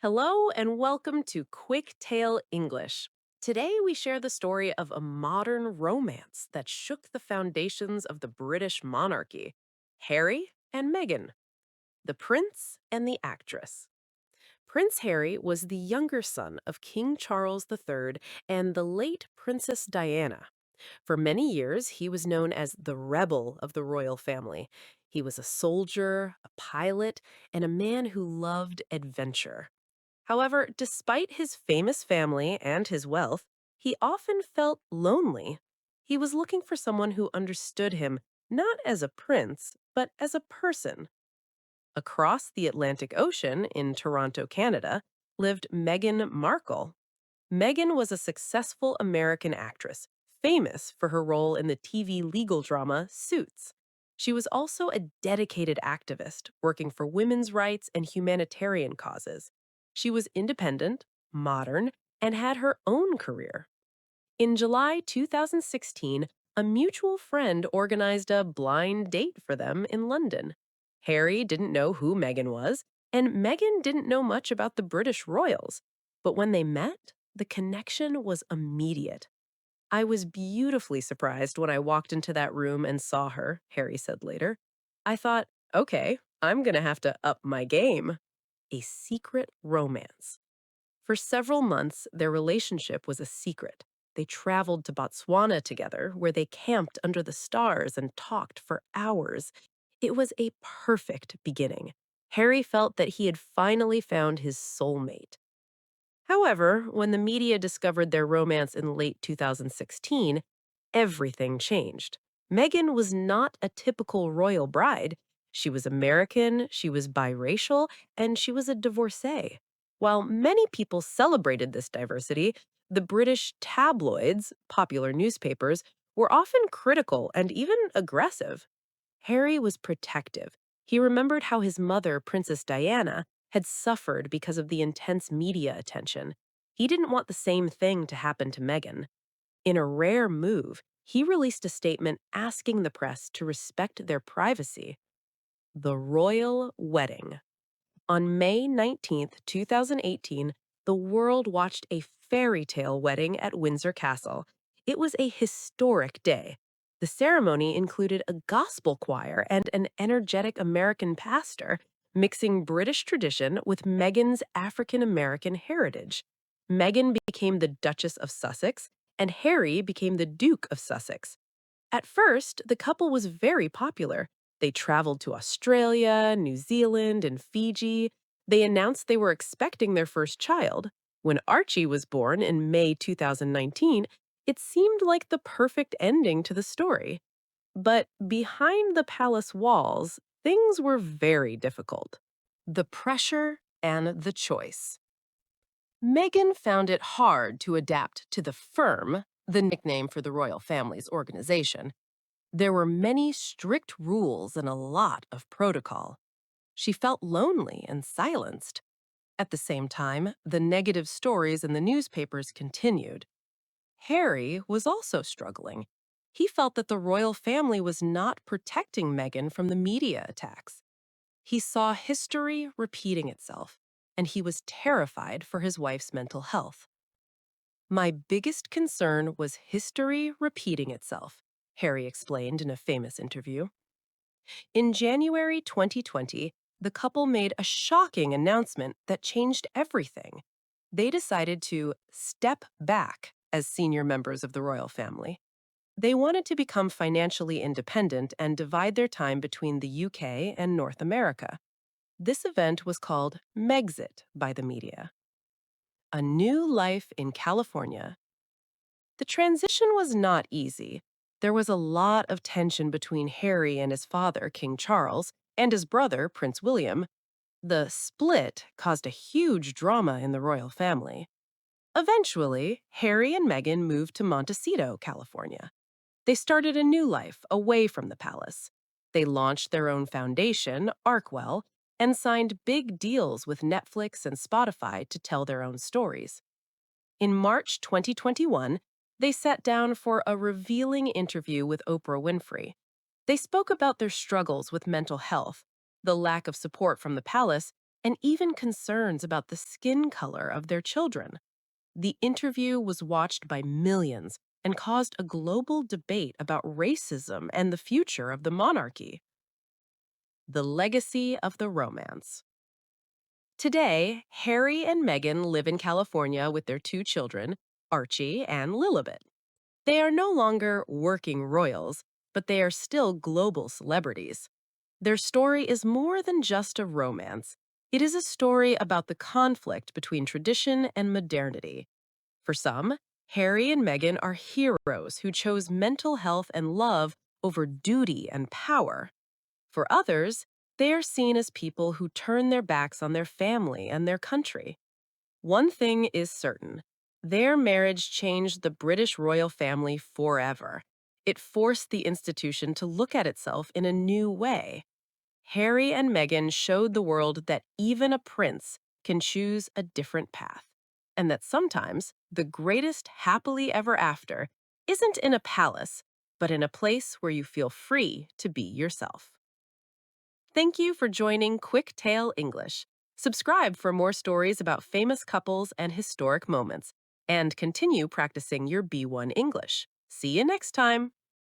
Hello and welcome to Quick Tale English. Today we share the story of a modern romance that shook the foundations of the British monarchy, Harry and Meghan, the prince and the actress. Prince Harry was the younger son of King Charles III and the late Princess Diana. For many years, he was known as the rebel of the royal family. He was a soldier, a pilot, and a man who loved adventure. However, despite his famous family and his wealth, he often felt lonely. He was looking for someone who understood him not as a prince, but as a person. Across the Atlantic Ocean in Toronto, Canada, lived Meghan Markle. Meghan was a successful American actress, famous for her role in the TV legal drama Suits. She was also a dedicated activist, working for women's rights and humanitarian causes. She was independent, modern, and had her own career. In July 2016, a mutual friend organized a blind date for them in London. Harry didn't know who Meghan was, and Meghan didn't know much about the British royals. But when they met, the connection was immediate. I was beautifully surprised when I walked into that room and saw her, Harry said later. I thought, okay, I'm going to have to up my game. A secret romance. For several months, their relationship was a secret. They traveled to Botswana together, where they camped under the stars and talked for hours. It was a perfect beginning. Harry felt that he had finally found his soulmate. However, when the media discovered their romance in late 2016, everything changed. Meghan was not a typical royal bride. She was American, she was biracial, and she was a divorcee. While many people celebrated this diversity, the British tabloids, popular newspapers, were often critical and even aggressive. Harry was protective. He remembered how his mother, Princess Diana, had suffered because of the intense media attention. He didn't want the same thing to happen to Meghan. In a rare move, he released a statement asking the press to respect their privacy. The Royal Wedding. On May 19th, 2018, the world watched a fairy tale wedding at Windsor Castle. It was a historic day. The ceremony included a gospel choir and an energetic American pastor, mixing British tradition with Meghan's African American heritage. Meghan became the Duchess of Sussex, and Harry became the Duke of Sussex. At first, the couple was very popular. They traveled to Australia, New Zealand, and Fiji. They announced they were expecting their first child. When Archie was born in May 2019, it seemed like the perfect ending to the story. But behind the palace walls, things were very difficult. The pressure and the choice. Meghan found it hard to adapt to the firm, the nickname for the royal family's organization. There were many strict rules and a lot of protocol. She felt lonely and silenced. At the same time, the negative stories in the newspapers continued. Harry was also struggling. He felt that the royal family was not protecting Meghan from the media attacks. He saw history repeating itself, and he was terrified for his wife's mental health. My biggest concern was history repeating itself, Harry explained in a famous interview. In January 2020, the couple made a shocking announcement that changed everything. They decided to step back as senior members of the royal family. They wanted to become financially independent and divide their time between the UK and North America. This event was called Megxit by the media. A new life in California. The transition was not easy. There was a lot of tension between Harry and his father, King Charles, and his brother, Prince William. The split caused a huge drama in the royal family. Eventually, Harry and Meghan moved to Montecito, California. They started a new life away from the palace. They launched their own foundation, Arkwell, and signed big deals with Netflix and Spotify to tell their own stories. In March 2021, they sat down for a revealing interview with Oprah Winfrey. They spoke about their struggles with mental health, the lack of support from the palace, and even concerns about the skin color of their children. The interview was watched by millions and caused a global debate about racism and the future of the monarchy. The legacy of the romance. Today, Harry and Meghan live in California with their two children, Archie and Lilibet. They are no longer working royals, but they are still global celebrities. Their story is more than just a romance. It is a story about the conflict between tradition and modernity. For some, Harry and Meghan are heroes who chose mental health and love over duty and power. For others, they are seen as people who turn their backs on their family and their country. One thing is certain: their marriage changed the British royal family forever. It forced the institution to look at itself in a new way. Harry and Meghan showed the world that even a prince can choose a different path, and that sometimes the greatest happily ever after isn't in a palace, but in a place where you feel free to be yourself. Thank you for joining Quick Tale English. Subscribe for more stories about famous couples and historic moments, and continue practicing your B1 English. See you next time.